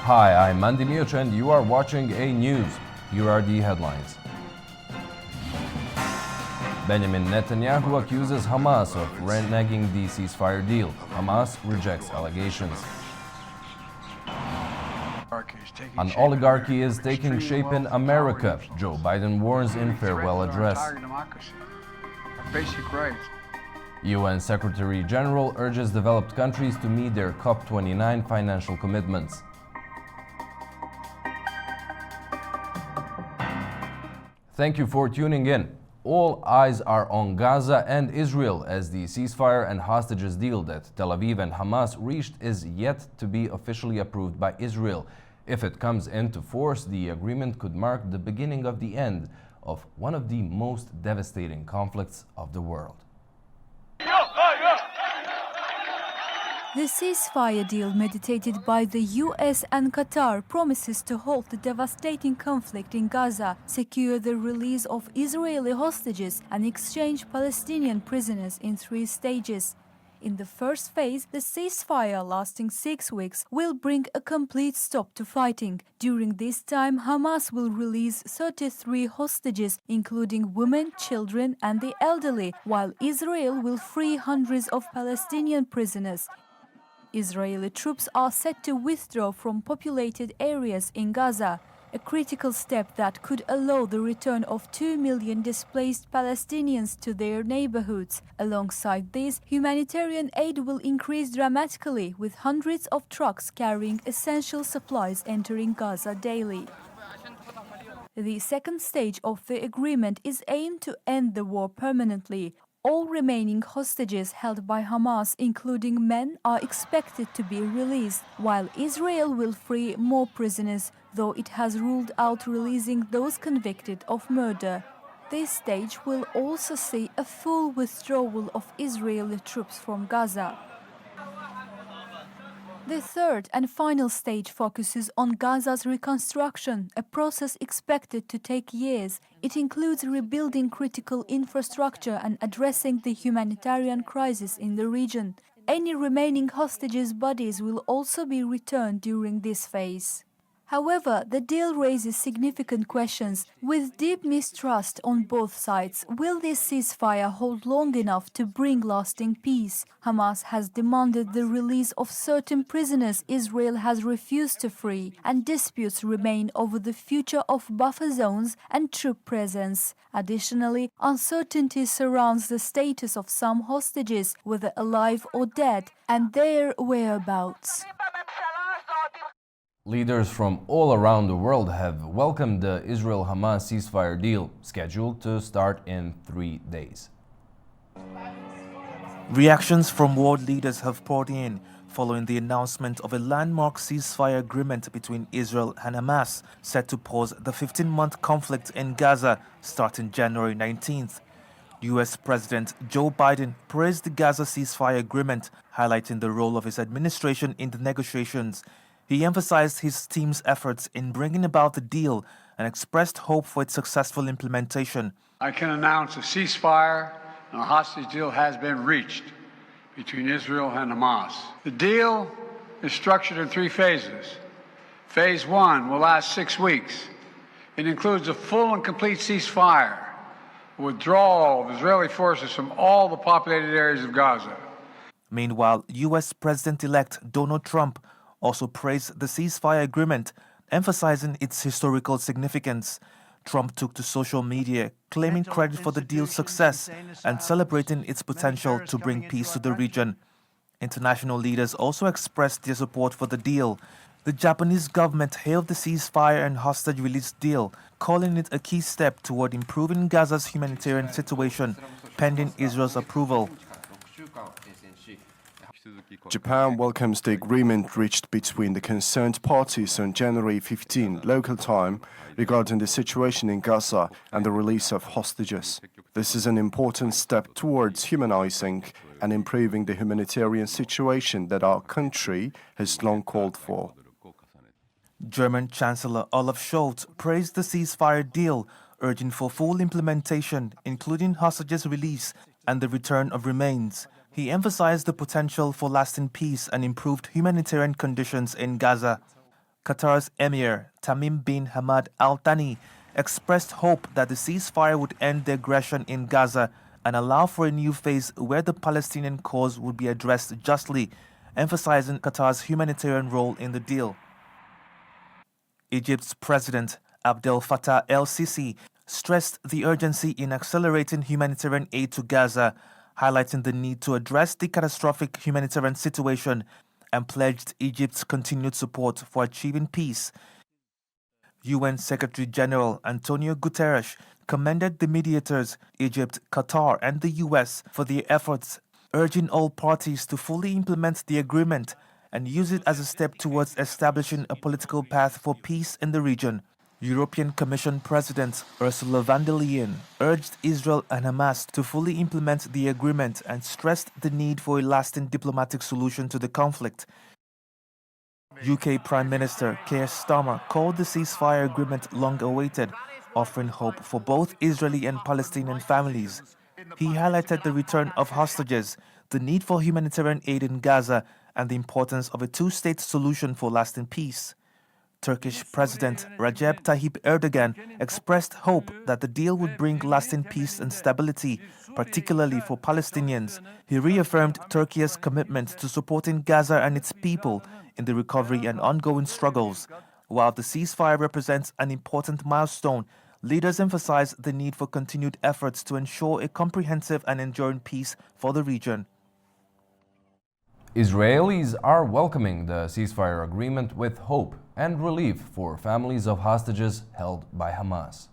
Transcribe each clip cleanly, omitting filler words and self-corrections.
Hi, I'm Mandy Mioch and you are watching A News. Here are the headlines. Benjamin Netanyahu accuses Hamas of reneging the ceasefire deal. Hamas rejects allegations. An oligarchy is taking shape in America. Joe Biden warns in farewell address. UN Secretary General urges developed countries to meet their COP29 financial commitments. Thank you for tuning in. All eyes are on Gaza and Israel as the ceasefire and hostages deal that Tel Aviv and Hamas reached is yet to be officially approved by Israel. If it comes into force, the agreement could mark the beginning of the end of one of the most devastating conflicts of the world. The ceasefire deal meditated by the US and Qatar promises to halt the devastating conflict in Gaza, secure the release of Israeli hostages and exchange Palestinian prisoners in 3 stages. In the first phase, the ceasefire lasting 6 weeks will bring a complete stop to fighting. During this time, Hamas will release 33 hostages, including women, children and the elderly, while Israel will free hundreds of Palestinian prisoners. Israeli troops are set to withdraw from populated areas in Gaza, a critical step that could allow the return of 2 million displaced Palestinians to their neighborhoods. Alongside this, humanitarian aid will increase dramatically, with hundreds of trucks carrying essential supplies entering Gaza daily. The second stage of the agreement is aimed to end the war permanently. All remaining hostages held by Hamas, including men, are expected to be released, while Israel will free more prisoners, though it has ruled out releasing those convicted of murder. This stage will also see a full withdrawal of Israeli troops from Gaza. The third and final stage focuses on Gaza's reconstruction, a process expected to take years. It includes rebuilding critical infrastructure and addressing the humanitarian crisis in the region. Any remaining hostages' bodies will also be returned during this phase. However, the deal raises significant questions. With deep mistrust on both sides, will this ceasefire hold long enough to bring lasting peace? Hamas has demanded the release of certain prisoners Israel has refused to free, and disputes remain over the future of buffer zones and troop presence. Additionally, uncertainty surrounds the status of some hostages, whether alive or dead, and their whereabouts. Leaders from all around the world have welcomed the Israel-Hamas ceasefire deal, scheduled to start in 3 days. Reactions from world leaders have poured in following the announcement of a landmark ceasefire agreement between Israel and Hamas, set to pause the 15-month conflict in Gaza starting January 19th. US President Joe Biden praised the Gaza ceasefire agreement, highlighting the role of his administration in the negotiations. He emphasized his team's efforts in bringing about the deal and expressed hope for its successful implementation. I can announce a ceasefire and a hostage deal has been reached between Israel and Hamas. The deal is structured in 3 phases. Phase 1 will last 6 weeks. It includes a full and complete ceasefire, a withdrawal of Israeli forces from all the populated areas of Gaza. Meanwhile, US President-elect Donald Trump also praised the ceasefire agreement, emphasizing its historical significance. Trump took to social media, claiming credit for the deal's success and celebrating its potential to bring peace to the region. International leaders also expressed their support for the deal. The Japanese government hailed the ceasefire and hostage release deal, calling it a key step toward improving Gaza's humanitarian situation, pending Israel's approval. Japan welcomes the agreement reached between the concerned parties on January 15 local time regarding the situation in Gaza and the release of hostages. This is an important step towards humanizing and improving the humanitarian situation that our country has long called for. German Chancellor Olaf Scholz praised the ceasefire deal, urging for full implementation, including hostages release and the return of remains. He emphasized the potential for lasting peace and improved humanitarian conditions in Gaza. Qatar's Emir Tamim bin Hamad Al Thani expressed hope that the ceasefire would end the aggression in Gaza and allow for a new phase where the Palestinian cause would be addressed justly, emphasizing Qatar's humanitarian role in the deal. Egypt's President Abdel Fattah el-Sisi stressed the urgency in accelerating humanitarian aid to Gaza, highlighting the need to address the catastrophic humanitarian situation and pledged Egypt's continued support for achieving peace. UN Secretary General Antonio Guterres commended the mediators, Egypt, Qatar, and the US for their efforts, urging all parties to fully implement the agreement and use it as a step towards establishing a political path for peace in the region. European Commission President Ursula von der Leyen urged Israel and Hamas to fully implement the agreement and stressed the need for a lasting diplomatic solution to the conflict. UK Prime Minister Keir Starmer called the ceasefire agreement long-awaited, offering hope for both Israeli and Palestinian families. He highlighted the return of hostages, the need for humanitarian aid in Gaza, and the importance of a two-state solution for lasting peace. Turkish President Recep Tayyip Erdogan expressed hope that the deal would bring lasting peace and stability, particularly for Palestinians. He reaffirmed Turkey's commitment to supporting Gaza and its people in the recovery and ongoing struggles. While the ceasefire represents an important milestone, leaders emphasized the need for continued efforts to ensure a comprehensive and enduring peace for the region. Israelis are welcoming the ceasefire agreement with hope and relief for families of hostages held by Hamas.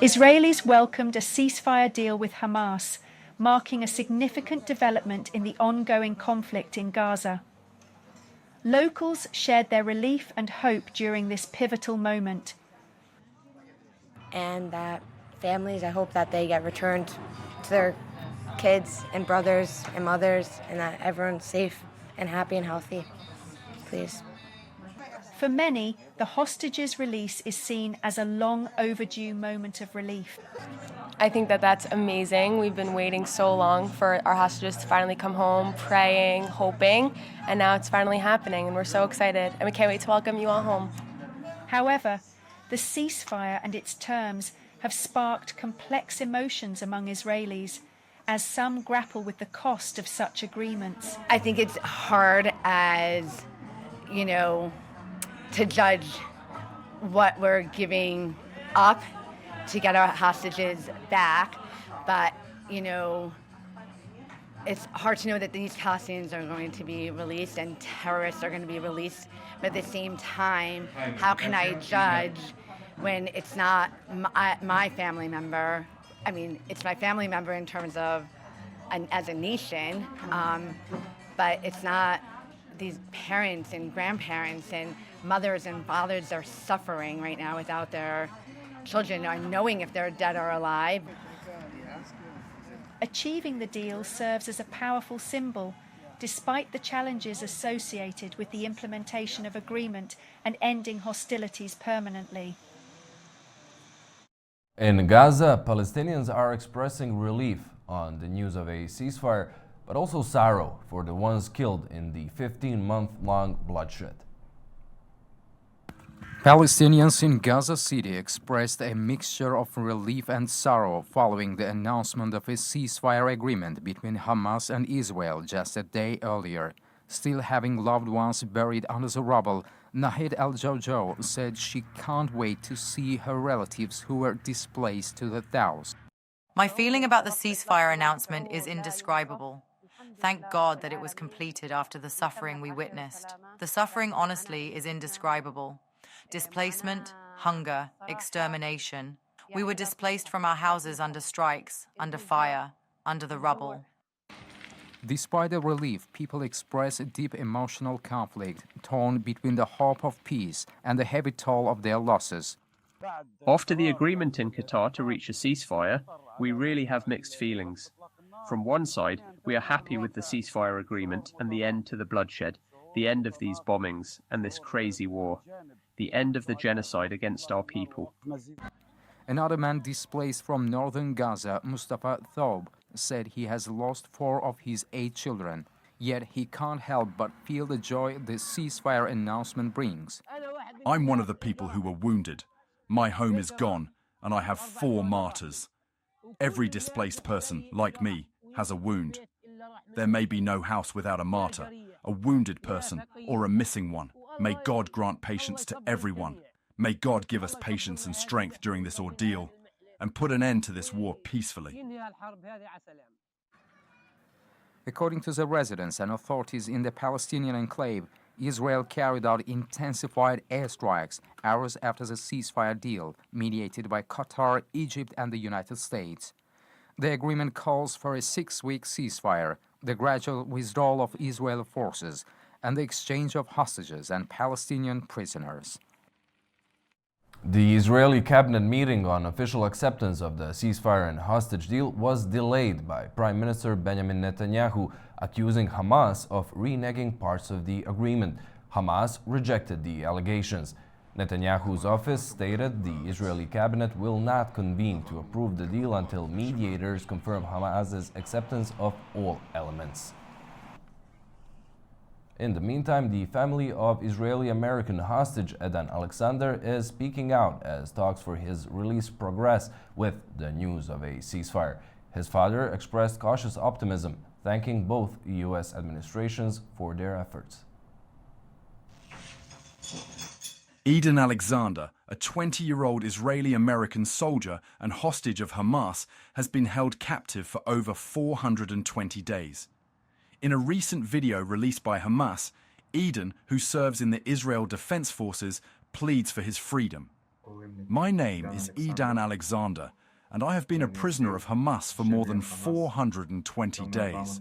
Israelis welcomed a ceasefire deal with Hamas, marking a significant development in the ongoing conflict in Gaza. Locals shared their relief and hope during this pivotal moment. And that families, I hope that they get returned to their kids and brothers and mothers, and that everyone's safe and happy and healthy, please. For many, the hostages' release is seen as a long overdue moment of relief. I think that that's amazing. We've been waiting so long for our hostages to finally come home, praying, hoping, and now it's finally happening, and we're so excited, and we can't wait to welcome you all home. However, the ceasefire and its terms have sparked complex emotions among Israelis, as some grapple with the cost of such agreements. I think it's hard as, to judge what we're giving up to get our hostages back. But, it's hard to know that these Palestinians are going to be released and terrorists are going to be released. But at the same time, how can I judge when it's not my family member? I mean, it's my family member in terms of as a nation, but it's not these parents and grandparents and mothers and fathers are suffering right now without their children or knowing if they're dead or alive. Achieving the deal serves as a powerful symbol, despite the challenges associated with the implementation of agreement and ending hostilities permanently. In Gaza, Palestinians are expressing relief on the news of a ceasefire, but also sorrow for the ones killed in the 15-month-long bloodshed. Palestinians in Gaza City expressed a mixture of relief and sorrow following the announcement of a ceasefire agreement between Hamas and Israel just a day earlier. Still having loved ones buried under the rubble, Nahid Al-Jawjaw said she can't wait to see her relatives who were displaced to the south. My feeling about the ceasefire announcement is indescribable. Thank God that it was completed after the suffering we witnessed. The suffering, honestly, is indescribable. Displacement, hunger, extermination. We were displaced from our houses under strikes, under fire, under the rubble. Despite the relief, people express a deep emotional conflict, torn between the hope of peace and the heavy toll of their losses. After the agreement in Qatar to reach a ceasefire, we really have mixed feelings. From one side, we are happy with the ceasefire agreement and the end to the bloodshed, the end of these bombings and this crazy war, the end of the genocide against our people. Another man displaced from northern Gaza, Mustafa Thoub, said he has lost 4 of his 8 children. Yet he can't help but feel the joy the ceasefire announcement brings. I'm one of the people who were wounded. My home is gone, and I have 4 martyrs. Every displaced person, like me, has a wound. There may be no house without a martyr, a wounded person, or a missing one. May God grant patience to everyone. May God give us patience and strength during this ordeal, and put an end to this war peacefully. According to the residents and authorities in the Palestinian enclave, Israel carried out intensified airstrikes hours after the ceasefire deal mediated by Qatar, Egypt, and the United States. The agreement calls for a 6-week ceasefire, the gradual withdrawal of Israeli forces, and the exchange of hostages and Palestinian prisoners. The Israeli cabinet meeting on official acceptance of the ceasefire and hostage deal was delayed by Prime Minister Benjamin Netanyahu, accusing Hamas of reneging parts of the agreement. Hamas rejected the allegations. Netanyahu's office stated the Israeli cabinet will not convene to approve the deal until mediators confirm Hamas's acceptance of all elements. In the meantime, the family of Israeli-American hostage Edan Alexander is speaking out as talks for his release progress with the news of a ceasefire. His father expressed cautious optimism, thanking both U.S. administrations for their efforts. Edan Alexander, a 20-year-old Israeli-American soldier and hostage of Hamas, has been held captive for over 420 days. In a recent video released by Hamas, Edan, who serves in the Israel Defense Forces, pleads for his freedom. My name is Edan Alexander, and I have been a prisoner of Hamas for more than 420 days.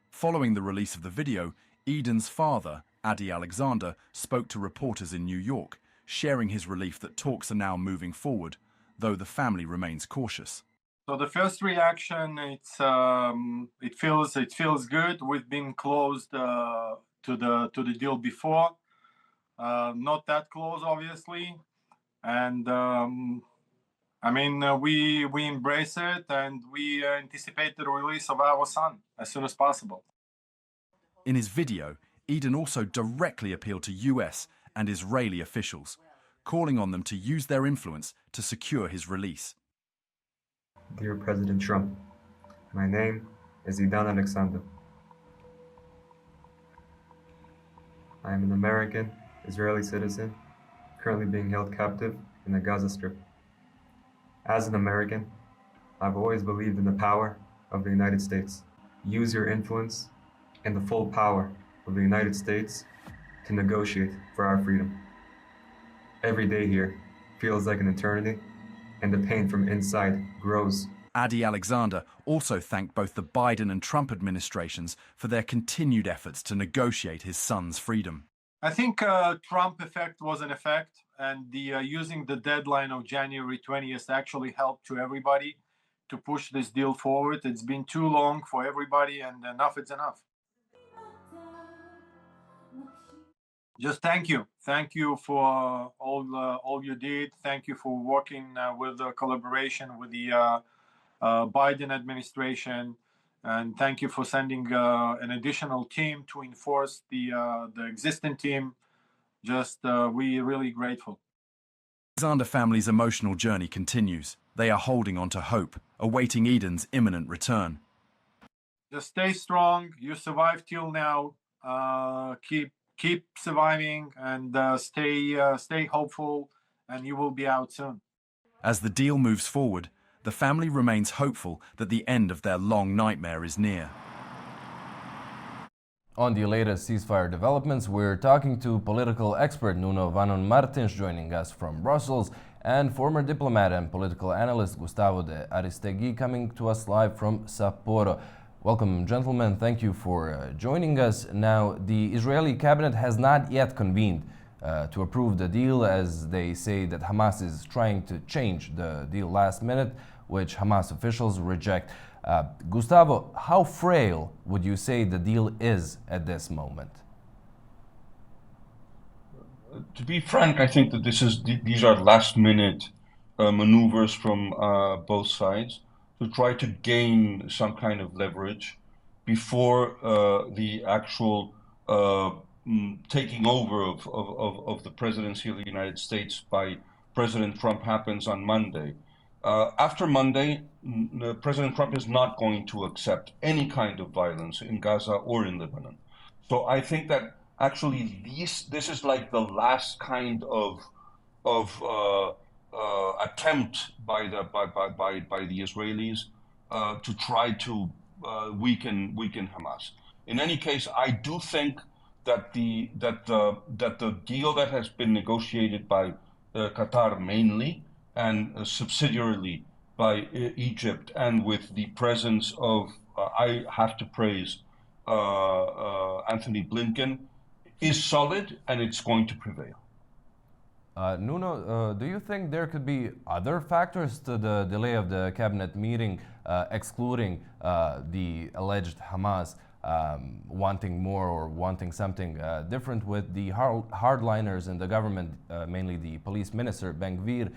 Following the release of the video, Edan's father, Adi Alexander, spoke to reporters in New York, sharing his relief that talks are now moving forward, though the family remains cautious. So the first reaction, it feels good. We've been close to the deal before, not that close, obviously, and we embrace it and we anticipate the release of our son as soon as possible. In his video, Edan also directly appealed to US and Israeli officials, calling on them to use their influence to secure his release. Dear President Trump, my name is Edan Alexander. I am an American Israeli citizen currently being held captive in the Gaza Strip. As an American, I've always believed in the power of the United States. Use your influence and the full power of the United States to negotiate for our freedom. Every day here feels like an eternity, and the pain from inside grows. Adi Alexander also thanked both the Biden and Trump administrations for their continued efforts to negotiate his son's freedom. I think Trump effect was an effect, and the using the deadline of January 20th actually helped to everybody to push this deal forward. It's been too long for everybody, and enough is enough. Just thank you for all you did. Thank you for working with the collaboration with the Biden administration, and thank you for sending an additional team to enforce the existing team. We're really grateful. The Alexander family's emotional journey continues. They are holding on to hope, awaiting Edan's imminent return. Just stay strong. You survived till now. Keep surviving and stay hopeful, and you will be out soon. As the deal moves forward, the family remains hopeful that the end of their long nightmare is near. On the latest ceasefire developments, we're talking to political expert Nuno Vanon Martins, joining us from Brussels, and former diplomat and political analyst Gustavo de Aristegui, coming to us live from Sapporo. Welcome, gentlemen. Thank you for joining us. Now, the Israeli cabinet has not yet convened to approve the deal, as they say that Hamas is trying to change the deal last minute, which Hamas officials reject. Gustavo, how frail would you say the deal is at this moment? To be frank, I think that these are last-minute maneuvers from both sides to try to gain some kind of leverage before the actual taking over of the presidency of the United States by President Trump happens on Monday. After Monday, President Trump is not going to accept any kind of violence in Gaza or in Lebanon. So I think that actually this is like the last kind of attempt by the Israelis to try to weaken Hamas. In any case, I do think that the deal that has been negotiated by Qatar mainly and subsidiarily by Egypt, and with the presence of I have to praise Anthony Blinken, is solid and it's going to prevail. Nuno, do you think there could be other factors to the delay of the cabinet meeting, excluding the alleged Hamas wanting more or wanting something different, with the hardliners in the government, mainly the police minister Ben-Gvir,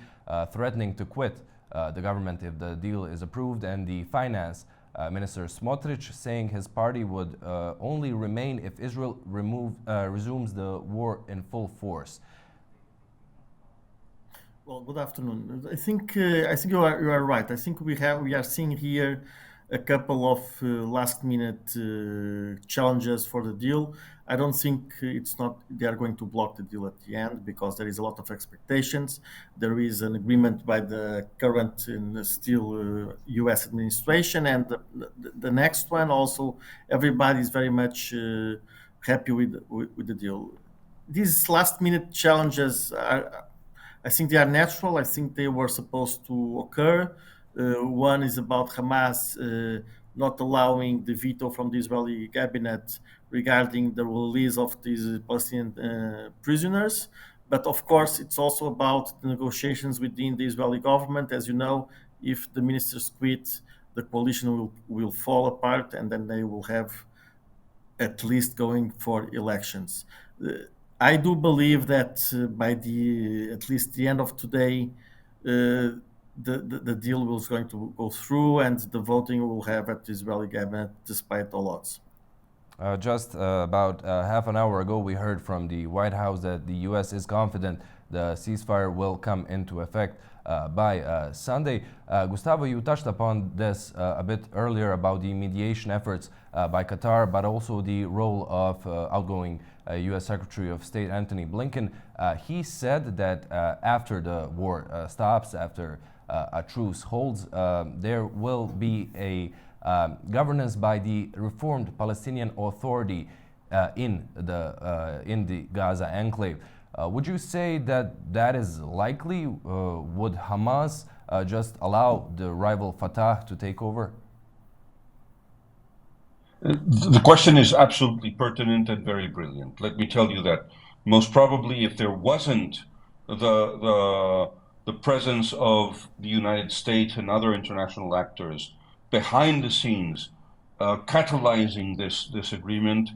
threatening to quit the government if the deal is approved, and the finance Minister Smotrich saying his party would only remain if Israel resumes the war in full force? Well, good afternoon. I think you are right. I think we are seeing here a couple of last-minute challenges for the deal. I don't think they are going to block the deal at the end, because there is a lot of expectations. There is an agreement by the current and still U.S. administration, and the next one also. Everybody is very much happy with the deal. These last-minute challenges I think they are natural. I think they were supposed to occur. One is about Hamas not allowing the veto from the Israeli cabinet regarding the release of these Palestinian prisoners. But of course, it's also about the negotiations within the Israeli government. As you know, if the ministers quit, the coalition will fall apart, and then they will have at least going for elections. I do believe that by at least the end of today, the deal was going to go through, and the voting will have at the Israeli cabinet despite all odds. Just about half an hour ago, we heard from the White House that the U.S. is confident the ceasefire will come into effect by Sunday. Gustavo, you touched upon this a bit earlier about the mediation efforts by Qatar, but also the role of outgoing U.S. Secretary of State Anthony Blinken. He said that after the war stops, after a truce holds, there will be a governance by the reformed Palestinian Authority in the Gaza enclave. Would you say that is likely? Would Hamas just allow the rival Fatah to take over? The question is absolutely pertinent and very brilliant. Let me tell you that most probably, if there wasn't the presence of the United States and other international actors behind the scenes catalyzing this agreement,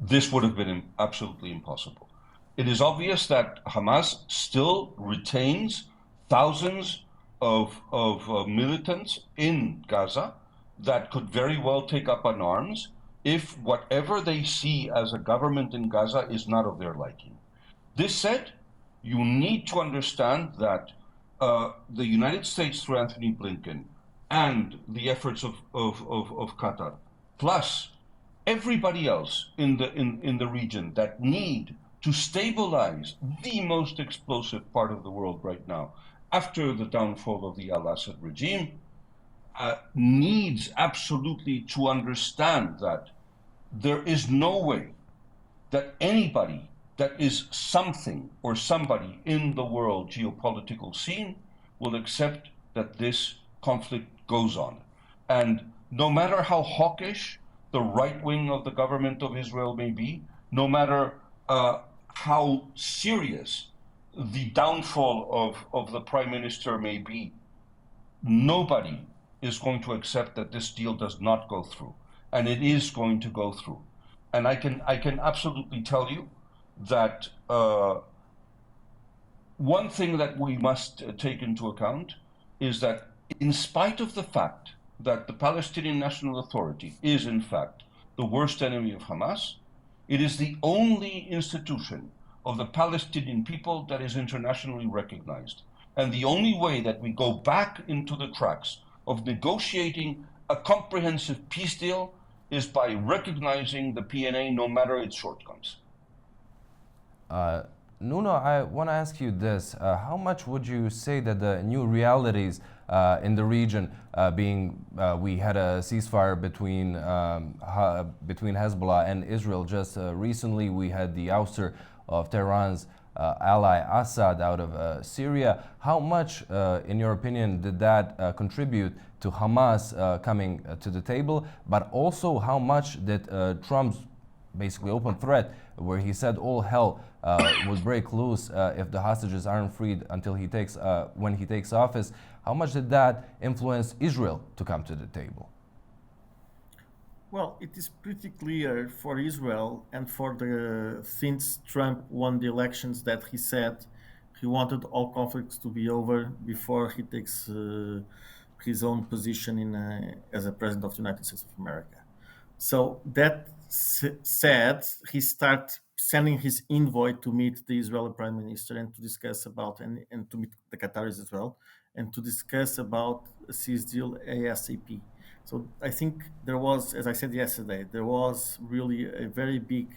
this would have been absolutely impossible. It is obvious that Hamas still retains thousands of militants in Gaza that could very well take up arms if whatever they see as a government in Gaza is not of their liking. This said, you need to understand that the United States through Anthony Blinken and the efforts of Qatar, plus everybody else in the region that need to stabilize the most explosive part of the world right now, after the downfall of the al-Assad regime, needs absolutely to understand that there is no way that anybody that is something or somebody in the world geopolitical scene will accept that this conflict goes on. And no matter how hawkish the right wing of the government of Israel may be, no matter how serious the downfall of the prime minister may be, nobody is going to accept that this deal does not go through, and it is going to go through. And I can absolutely tell you that one thing that we must take into account is that in spite of the fact that the Palestinian National Authority is in fact the worst enemy of Hamas. It is the only institution of the Palestinian people that is internationally recognized. And the only way that we go back into the tracks of negotiating a comprehensive peace deal is by recognizing the PNA no matter its shortcomings. Nuno, I want to ask you this. How much would you say that the new realities in the region, we had a ceasefire between Hezbollah and Israel just recently, we had the ouster of Tehran's ally Assad out of Syria. How much, in your opinion, did that contribute to Hamas coming to the table? But also, how much did Trump's basically open threat, where he said all hell would break loose if the hostages aren't freed until when he takes office, how much did that influence Israel to come to the table? Well, it is pretty clear for Israel and since Trump won the elections that he said he wanted all conflicts to be over before he takes his own position as a president of the United States of America. So that said, he started sending his envoy to meet the Israeli prime minister and to discuss about, and to meet the Qataris as well, and to discuss about a peace deal ASAP. So I think there was, as I said yesterday, there was really a very big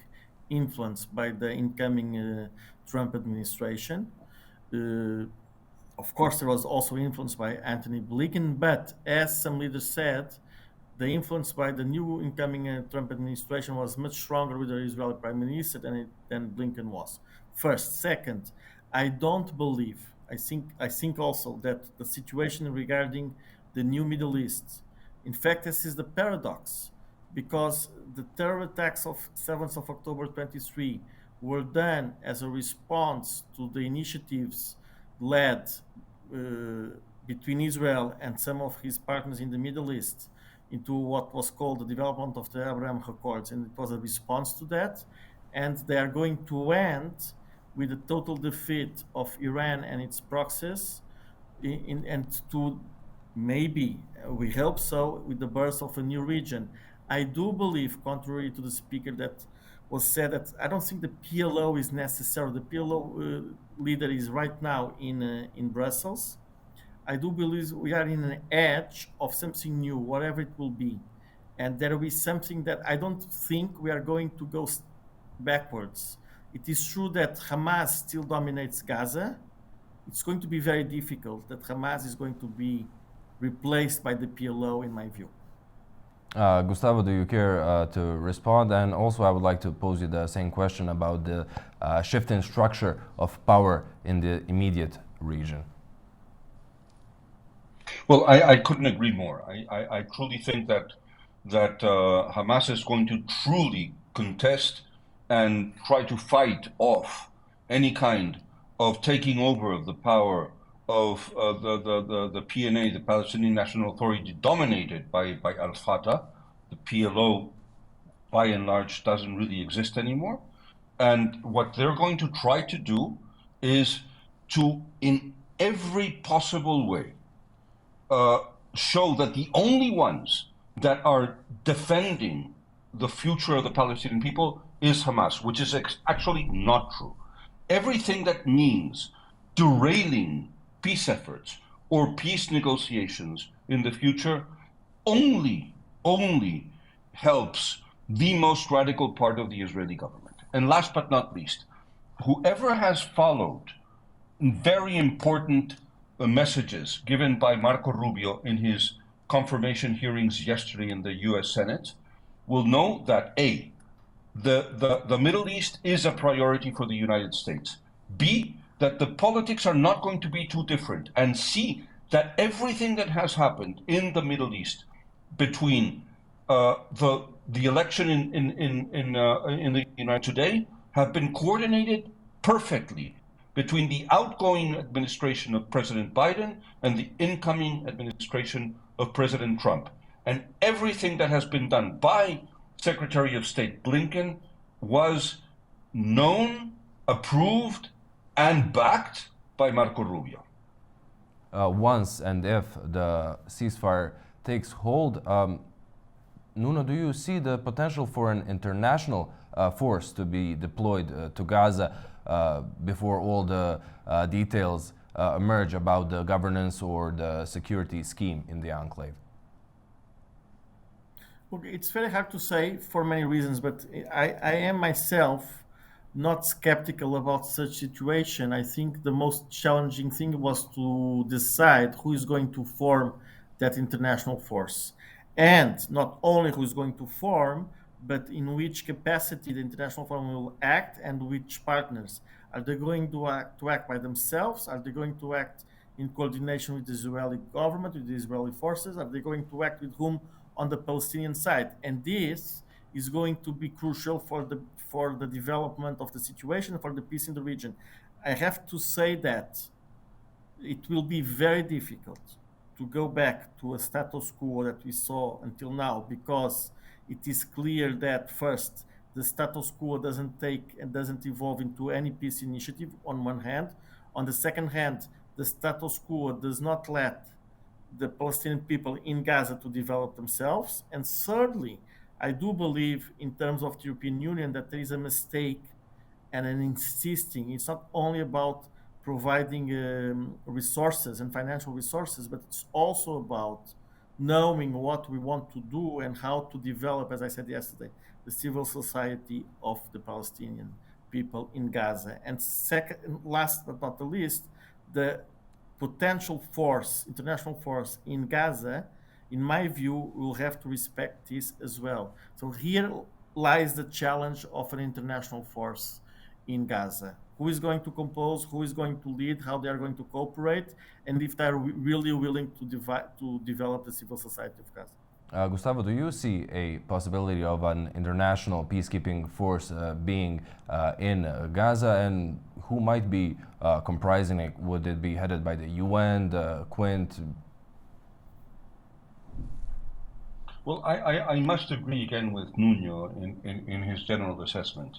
influence by the incoming Trump administration. Of course, there was also influence by Antony Blinken, but as some leaders said, the influence by the new incoming Trump administration was much stronger with the Israeli prime minister than Blinken was. First. Second, I don't believe, I think also that the situation regarding the new Middle East, in fact, this is the paradox, because the terror attacks of 7th of October 23 were done as a response to the initiatives led between Israel and some of his partners in the Middle East into what was called the development of the Abraham Accords, and it was a response to that. And they are going to end with the total defeat of Iran and its proxies, and to maybe, we hope so, with the birth of a new region. I do believe, contrary to the speaker that was said, that I don't think the PLO is necessary. The PLO leader is right now in Brussels. I do believe we are in an edge of something new, whatever it will be. And there will be something that I don't think we are going to go backwards. It is true that Hamas still dominates Gaza. It's going to be very difficult that Hamas is going to be replaced by the PLO, in my view. Gustavo, do you care to respond? And also, I would like to pose you the same question about the shift in structure of power in the immediate region. Well, I couldn't agree more. I truly think that Hamas is going to truly contest and try to fight off any kind of taking over of the power of the PNA, the Palestinian National Authority, dominated by Al-Fatah. The PLO, by and large, doesn't really exist anymore. And what they're going to try to do is to, in every possible way, show that the only ones that are defending the future of the Palestinian people is Hamas, which is actually not true. Everything that means derailing peace efforts or peace negotiations in the future only helps the most radical part of the Israeli government. And last but not least, whoever has followed very important messages given by Marco Rubio in his confirmation hearings yesterday in the US Senate will know that A, the Middle East is a priority for the United States. B, that the politics are not going to be too different. And C, that everything that has happened in the Middle East between the election in the United today have been coordinated perfectly between the outgoing administration of President Biden and the incoming administration of President Trump. And everything that has been done by Secretary of State Blinken was known, approved, and backed by Marco Rubio. Once and if the ceasefire takes hold, Nuno, do you see the potential for an international force to be deployed to Gaza before all the details emerge about the governance or the security scheme in the enclave? Okay, it's very hard to say for many reasons, but I am myself not skeptical about such situation. I think the most challenging thing was to decide who is going to form that international force. And not only who is going to form, but in which capacity the international forum will act and which partners. Are they going to act by themselves? Are they going to act in coordination with the Israeli government, with the Israeli forces? Are they going to act with whom on the Palestinian side? And this is going to be crucial for the development of the situation, for the peace in the region. I have to say that it will be very difficult to go back to a status quo that we saw until now, because it is clear that first, the status quo doesn't take and doesn't evolve into any peace initiative on one hand. On the second hand, the status quo does not let the Palestinian people in Gaza to develop themselves. And thirdly, I do believe in terms of the European Union that there is a mistake and an insisting. It's not only about providing resources and financial resources, but it's also about knowing what we want to do and how to develop, as I said yesterday, the civil society of the Palestinian people in Gaza. And second, last but not the least, the potential force, international force in Gaza, in my view, will have to respect this as well. So here lies the challenge of an international force in Gaza. Who is going to compose, who is going to lead, how they are going to cooperate, and if they're really willing to develop the civil society of Gaza. Gustavo, do you see a possibility of an international peacekeeping force being in Gaza, and who might be comprising it? Would it be headed by the UN, the Quint? Well, I must agree again with Nuno in his general assessment.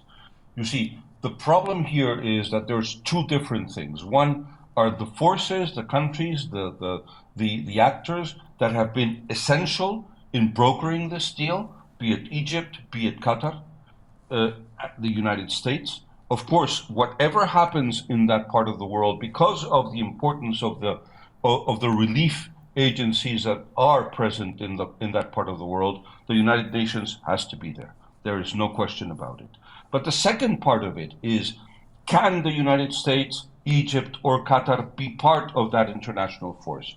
You see, the problem here is that there's two different things. One are the forces, the countries, the actors that have been essential in brokering this deal, be it Egypt, be it Qatar, the United States. Of course, whatever happens in that part of the world, because of the importance of the relief agencies that are present in that part of the world, the United Nations has to be there. There is no question about it. But the second part of it is, can the United States, Egypt, or Qatar be part of that international force?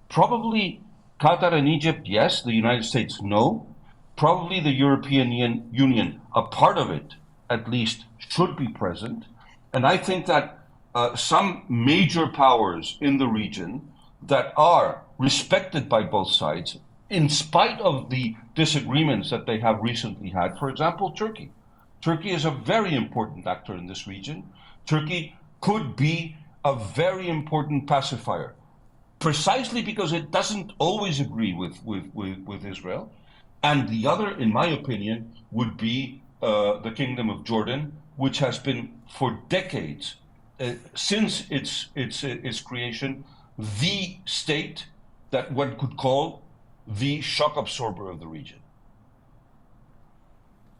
Probably Qatar and Egypt, yes. The United States, no. Probably the European Union, a part of it at least, should be present. And I think that some major powers in the region that are respected by both sides, in spite of the disagreements that they have recently had, for example, Turkey. Turkey is a very important actor in this region. Turkey could be a very important pacifier, precisely because it doesn't always agree with Israel. And the other, in my opinion, would be the Kingdom of Jordan, which has been for decades, since its creation, the state that one could call the shock absorber of the region.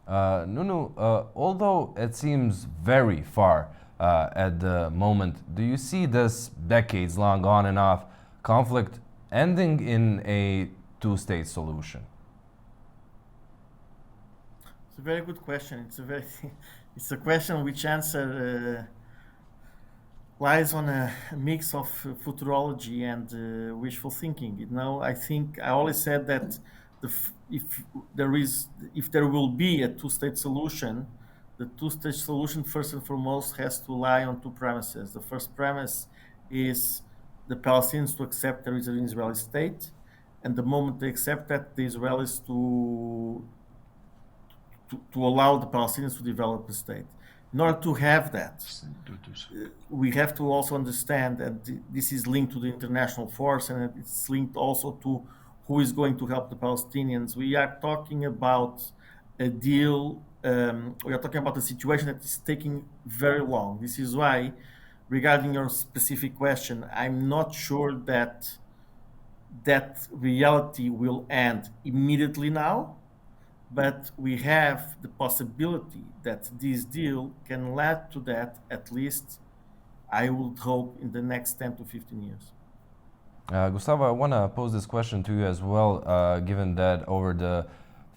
Nuno, although it seems very far at the moment, do you see this decades-long on and off conflict ending in a two-state solution? It's a very good question. It's a question which answer lies on a mix of futurology and wishful thinking. You know, I think I always said that if there will be a two-state solution, the two-state solution first and foremost has to lie on two premises. The first premise is the Palestinians to accept there is an Israeli state, and the moment they accept that, the Israelis to allow the Palestinians to develop the state. In order to have that, we have to also understand that this is linked to the international force, and it's linked also to who is going to help the Palestinians. We are talking about a deal, we are talking about a situation that is taking very long. This is why, regarding your specific question, I'm not sure that reality will end immediately now. but we have the possibility that this deal can lead to that, at least I would hope, in the next 10 to 15 years. Gustavo, I want to pose this question to you as well, given that over the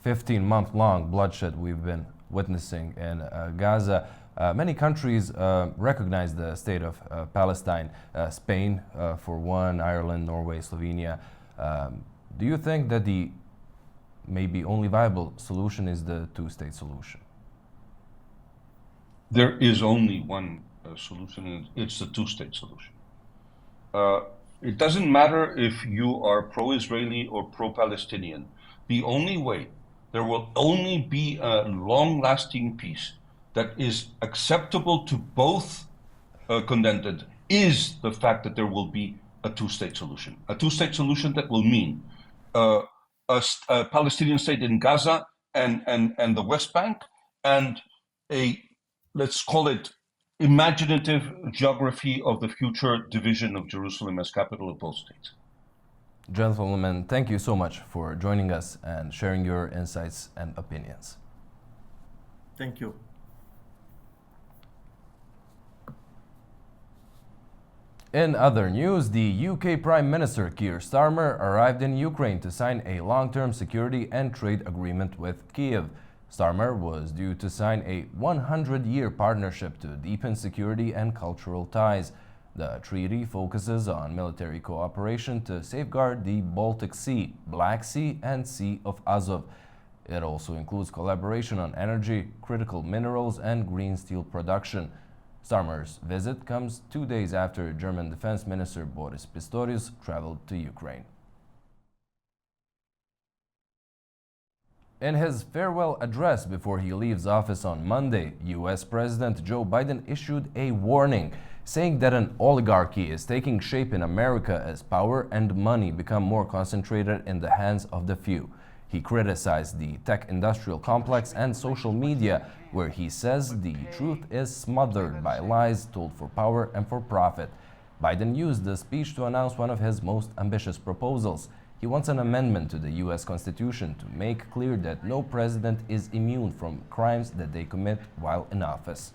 15-month-long bloodshed we've been witnessing in Gaza, many countries recognize the state of Palestine, Spain for one, Ireland, Norway, Slovenia. Do you think that the maybe only viable solution is the two-state solution? There is only one solution, and it's the two-state solution. It doesn't matter if you are pro-Israeli or pro-Palestinian. The only way there will only be a long-lasting peace that is acceptable to both contended is the fact that there will be a two-state solution. A two-state solution that will mean a Palestinian state in Gaza and the West Bank, and a, let's call it, imaginative geography of the future division of Jerusalem as capital of both states. Gentlemen, thank you so much for joining us and sharing your insights and opinions. Thank you. In other news, the UK Prime Minister Keir Starmer arrived in Ukraine to sign a long-term security and trade agreement with Kyiv. Starmer was due to sign a 100-year partnership to deepen security and cultural ties. The treaty focuses on military cooperation to safeguard the Baltic Sea, Black Sea, and Sea of Azov. It also includes collaboration on energy, critical minerals, and green steel production. Starmer's visit comes 2 days after German Defense Minister Boris Pistorius traveled to Ukraine. In his farewell address before he leaves office on Monday, U.S. President Joe Biden issued a warning, saying that an oligarchy is taking shape in America as power and money become more concentrated in the hands of the few. He criticized the tech-industrial complex and social media, where he says the truth is smothered by lies told for power and for profit. Biden used the speech to announce one of his most ambitious proposals. He wants an amendment to the U.S. Constitution to make clear that no president is immune from crimes that they commit while in office.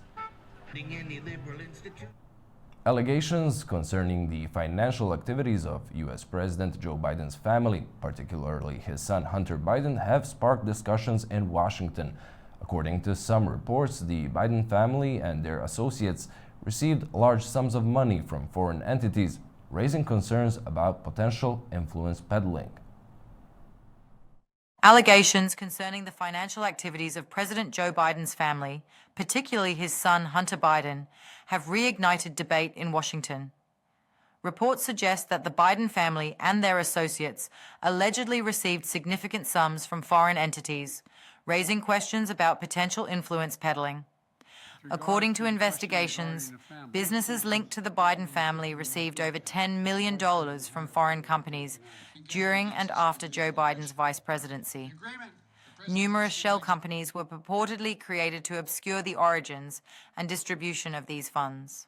Allegations concerning the financial activities of U.S. President Joe Biden's family, particularly his son Hunter Biden, have sparked discussions in Washington. According to some reports, the Biden family and their associates received large sums of money from foreign entities, raising concerns about potential influence peddling. Allegations concerning the financial activities of President Joe Biden's family, particularly his son Hunter Biden, have reignited debate in Washington. Reports suggest that the Biden family and their associates allegedly received significant sums from foreign entities, raising questions about potential influence peddling. According to investigations, businesses linked to the Biden family received over $10 million from foreign companies during and after Joe Biden's vice presidency. Numerous shell companies were purportedly created to obscure the origins and distribution of these funds.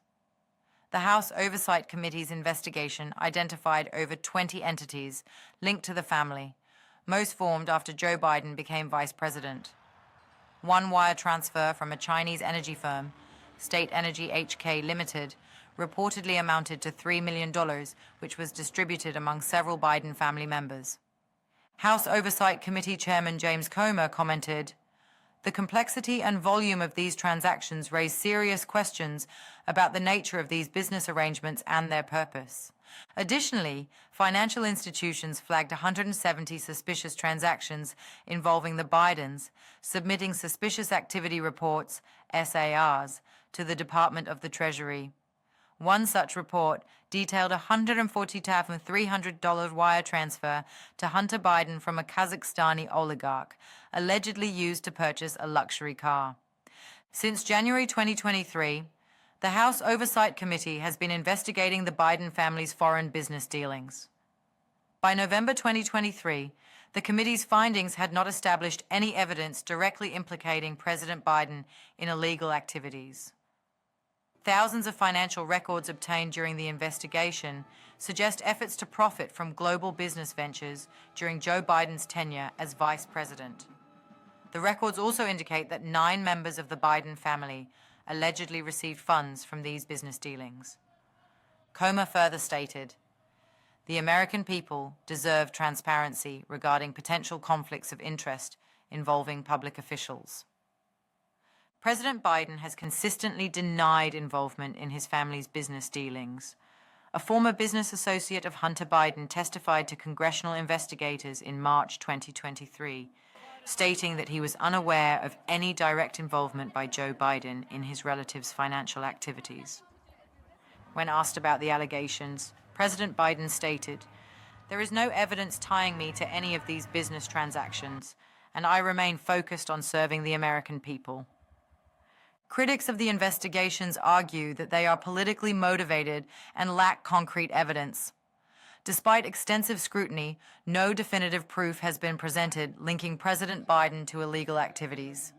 The House Oversight Committee's investigation identified over 20 entities linked to the family, most formed after Joe Biden became vice president. One wire transfer from a Chinese energy firm, State Energy HK Limited, reportedly amounted to $3 million, which was distributed among several Biden family members. House Oversight Committee Chairman James Comer commented, "The complexity and volume of these transactions raise serious questions about the nature of these business arrangements and their purpose. Additionally, financial institutions flagged 170 suspicious transactions involving the Bidens, submitting suspicious activity reports, SARs, to the Department of the Treasury. One such report detailed a $140,300 wire transfer to Hunter Biden from a Kazakhstani oligarch, allegedly used to purchase a luxury car. Since January 2023, the House Oversight Committee has been investigating the Biden family's foreign business dealings. By November 2023, the committee's findings had not established any evidence directly implicating President Biden in illegal activities. Thousands of financial records obtained during the investigation suggest efforts to profit from global business ventures during Joe Biden's tenure as vice president. The records also indicate that 9 members of the Biden family allegedly received funds from these business dealings. Comer further stated, "The American people deserve transparency regarding potential conflicts of interest involving public officials." President Biden has consistently denied involvement in his family's business dealings. A former business associate of Hunter Biden testified to congressional investigators in March 2023, stating that he was unaware of any direct involvement by Joe Biden in his relative's financial activities. When asked about the allegations, President Biden stated, "There is no evidence tying me to any of these business transactions, and I remain focused on serving the American people." Critics of the investigations argue that they are politically motivated and lack concrete evidence. Despite extensive scrutiny, no definitive proof has been presented linking President Biden to illegal activities.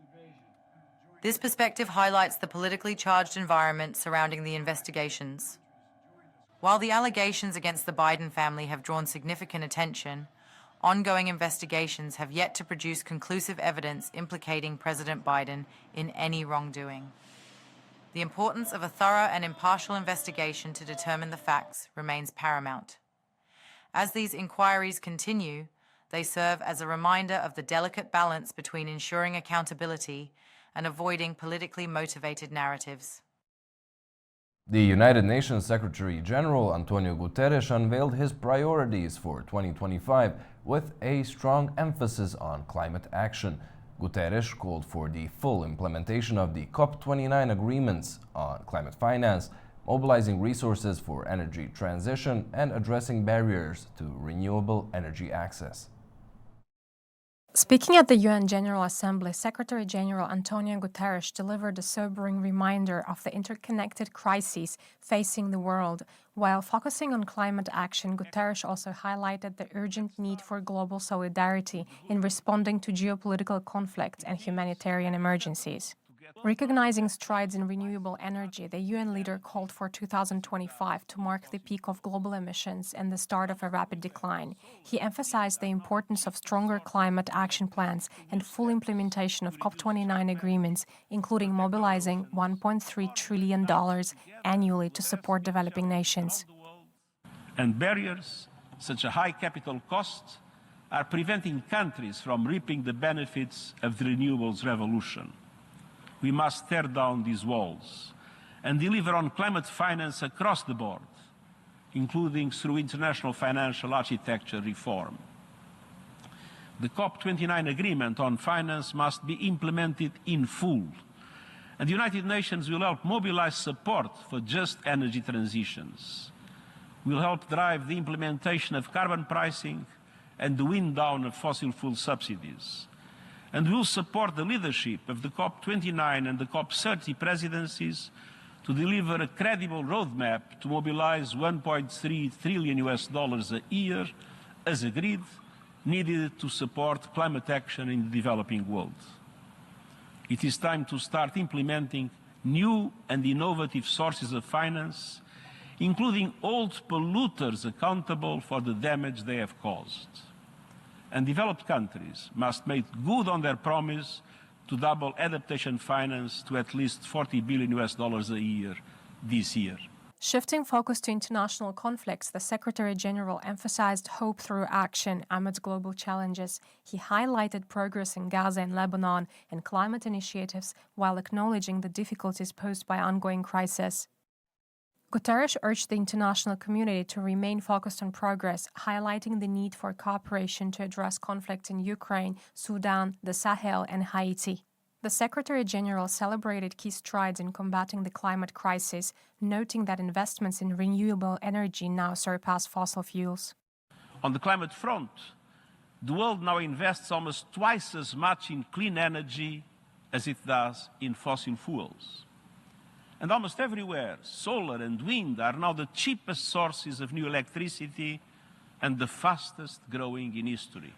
This perspective highlights the politically charged environment surrounding the investigations. While the allegations against the Biden family have drawn significant attention, ongoing investigations have yet to produce conclusive evidence implicating President Biden in any wrongdoing. The importance of a thorough and impartial investigation to determine the facts remains paramount. As these inquiries continue, they serve as a reminder of the delicate balance between ensuring accountability and avoiding politically motivated narratives. The United Nations Secretary General Antonio Guterres unveiled his priorities for 2025 with a strong emphasis on climate action. Guterres called for the full implementation of the COP29 agreements on climate finance, mobilizing resources for energy transition and addressing barriers to renewable energy access. Speaking at the UN General Assembly, Secretary General Antonio Guterres delivered a sobering reminder of the interconnected crises facing the world. While focusing on climate action, Guterres also highlighted the urgent need for global solidarity in responding to geopolitical conflicts and humanitarian emergencies. Recognizing strides in renewable energy, the UN leader called for 2025 to mark the peak of global emissions and the start of a rapid decline. He emphasized the importance of stronger climate action plans and full implementation of COP29 agreements, including mobilizing $1.3 trillion annually to support developing nations. And barriers, such as high capital costs, are preventing countries from reaping the benefits of the renewables revolution. We must tear down these walls and deliver on climate finance across the board, including through international financial architecture reform. The COP29 agreement on finance must be implemented in full, and the United Nations will help mobilize support for just energy transitions. We'll help drive the implementation of carbon pricing and the wind down of fossil fuel subsidies. And will support the leadership of the COP29 and the COP30 presidencies to deliver a credible roadmap to mobilize $1.3 trillion a year, as agreed, needed to support climate action in the developing world. It is time to start implementing new and innovative sources of finance, including old polluters accountable for the damage they have caused. And developed countries must make good on their promise to double adaptation finance to at least $40 billion a year this year. Shifting focus to international conflicts, the Secretary General emphasized hope through action amid global challenges. He highlighted progress in Gaza and Lebanon and climate initiatives while acknowledging the difficulties posed by ongoing crisis. Guterres urged the international community to remain focused on progress, highlighting the need for cooperation to address conflicts in Ukraine, Sudan, the Sahel, and Haiti. The Secretary General celebrated key strides in combating the climate crisis, noting that investments in renewable energy now surpass fossil fuels. On the climate front, the world now invests almost twice as much in clean energy as it does in fossil fuels. And almost everywhere, solar and wind are now the cheapest sources of new electricity and the fastest growing in history.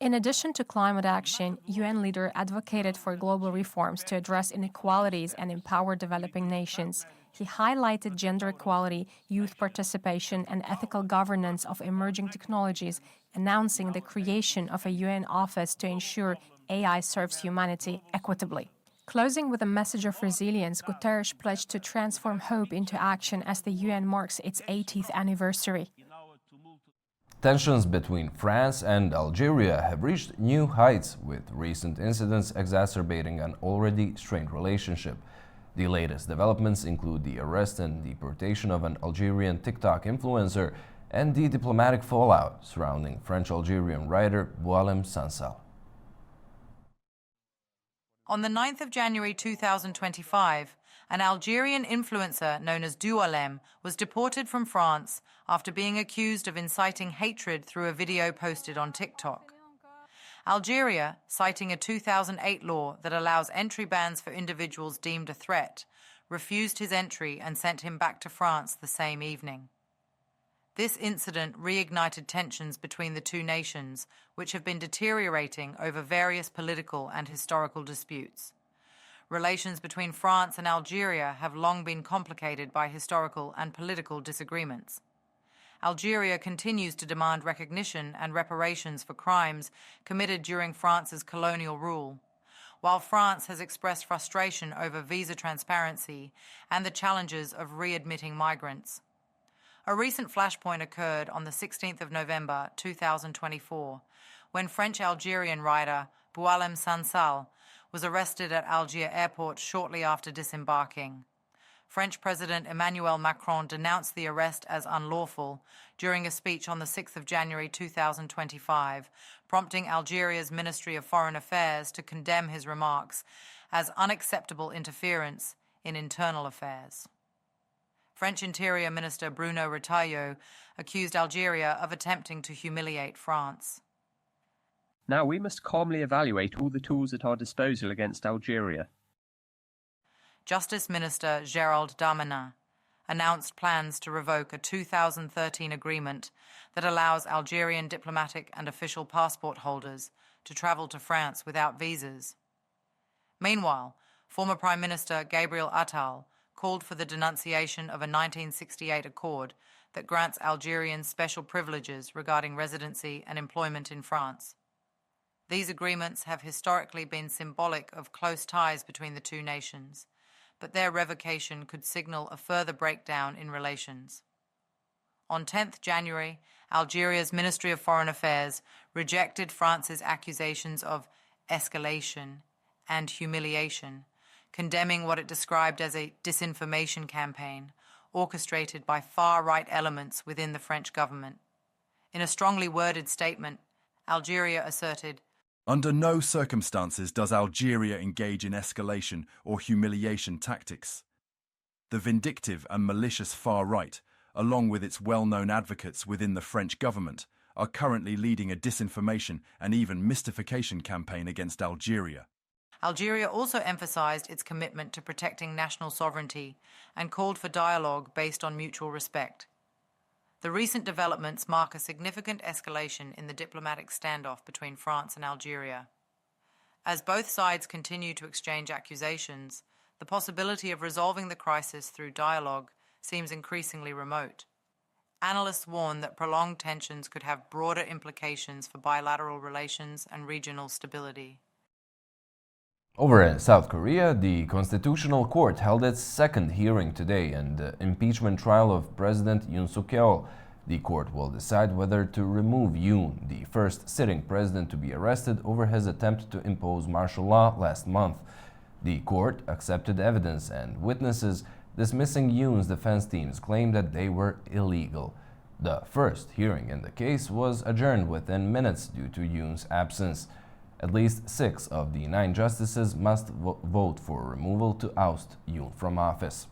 In addition to climate action, UN leader advocated for global reforms to address inequalities and empower developing nations. He highlighted gender equality, youth participation, and ethical governance of emerging technologies, announcing the creation of a UN office to ensure AI serves humanity equitably. Closing with a message of resilience, Guterres pledged to transform hope into action as the UN marks its 80th anniversary. Tensions between France and Algeria have reached new heights, with recent incidents exacerbating an already strained relationship. The latest developments include the arrest and deportation of an Algerian TikTok influencer and the diplomatic fallout surrounding French-Algerian writer Boualem Sansal. On the 9th of January 2025, an Algerian influencer known as Boualem was deported from France after being accused of inciting hatred through a video posted on TikTok. Algeria, citing a 2008 law that allows entry bans for individuals deemed a threat, refused his entry and sent him back to France the same evening. This incident reignited tensions between the two nations, which have been deteriorating over various political and historical disputes. Relations between France and Algeria have long been complicated by historical and political disagreements. Algeria continues to demand recognition and reparations for crimes committed during France's colonial rule, while France has expressed frustration over visa transparency and the challenges of readmitting migrants. A recent flashpoint occurred on the 16th of November 2024, when French-Algerian writer Boualem Sansal was arrested at Algiers airport shortly after disembarking. French President Emmanuel Macron denounced the arrest as unlawful during a speech on the 6th of January 2025, prompting Algeria's Ministry of Foreign Affairs to condemn his remarks as unacceptable interference in internal affairs. French Interior Minister Bruno Retailleau accused Algeria of attempting to humiliate France. Now we must calmly evaluate all the tools at our disposal against Algeria. Justice Minister Gérald Darmanin announced plans to revoke a 2013 agreement that allows Algerian diplomatic and official passport holders to travel to France without visas. Meanwhile, former Prime Minister Gabriel Attal called for the denunciation of a 1968 accord that grants Algerians special privileges regarding residency and employment in France. These agreements have historically been symbolic of close ties between the two nations, but their revocation could signal a further breakdown in relations. On 10th January, Algeria's Ministry of Foreign Affairs rejected France's accusations of escalation and humiliation, condemning what it described as a disinformation campaign orchestrated by far-right elements within the French government. In a strongly worded statement, Algeria asserted, "Under no circumstances does Algeria engage in escalation or humiliation tactics. The vindictive and malicious far right, along with its well-known advocates within the French government, are currently leading a disinformation and even mystification campaign against Algeria." Algeria also emphasized its commitment to protecting national sovereignty and called for dialogue based on mutual respect. The recent developments mark a significant escalation in the diplomatic standoff between France and Algeria. As both sides continue to exchange accusations, the possibility of resolving the crisis through dialogue seems increasingly remote. Analysts warn that prolonged tensions could have broader implications for bilateral relations and regional stability. Over in South Korea, the Constitutional Court held its second hearing today in the impeachment trial of President Yoon Suk-yeol. The court will decide whether to remove Yoon, the first sitting president to be arrested over his attempt to impose martial law last month. The court accepted evidence and witnesses, dismissing Yoon's defense team's claim that they were illegal. The first hearing in the case was adjourned within minutes due to Yoon's absence. At least 6 of the 9 justices must vote for removal to oust Yoon from office.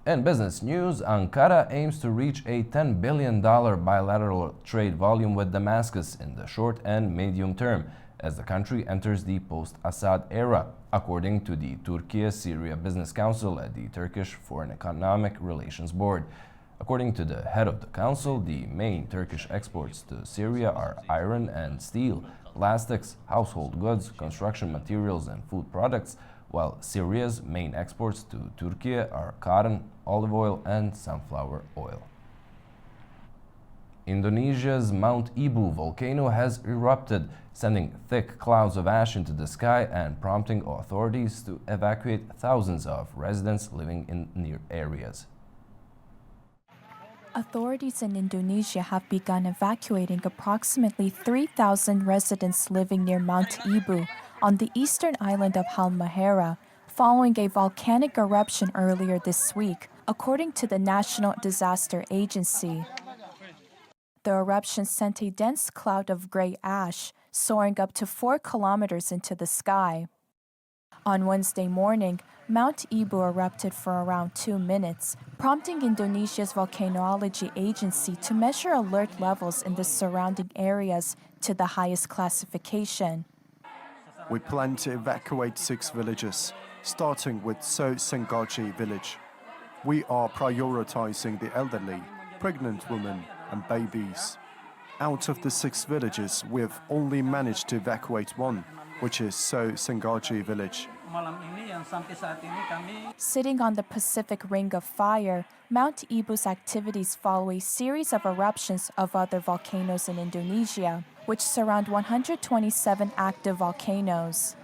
In business news, Ankara aims to reach a $10 billion bilateral trade volume with Damascus in the short and medium term as the country enters the post-Assad era, according to the Turkey-Syria Business Council at the Turkish Foreign Economic Relations Board. According to the head of the council, the main Turkish exports to Syria are iron and steel, plastics, household goods, construction materials, and food products, while Syria's main exports to Turkey are cotton, olive oil, and sunflower oil. Indonesia's Mount Ibu volcano has erupted, sending thick clouds of ash into the sky and prompting authorities to evacuate thousands of residents living in near areas. Authorities in Indonesia have begun evacuating approximately 3,000 residents living near Mount Ibu on the eastern island of Halmahera, following a volcanic eruption earlier this week, according to the National Disaster Agency. The eruption sent a dense cloud of gray ash, soaring up to 4 kilometers into the sky. On Wednesday morning, Mount Ibu erupted for around 2 minutes, prompting Indonesia's volcanology agency to measure alert levels in the surrounding areas to the highest classification. We plan to evacuate 6 villages, starting with So Sengaji village. We are prioritizing the elderly, pregnant women, and babies. Out of the 6 villages, we have only managed to evacuate 1, which is So Sengaji village. Sitting on the Pacific Ring of Fire, Mount Ibu's activities follow a series of eruptions of other volcanoes in Indonesia, which surround 127 active volcanoes.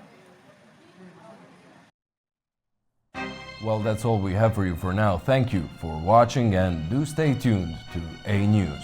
Well, that's all we have for you for now. Thank you for watching and do stay tuned to A News.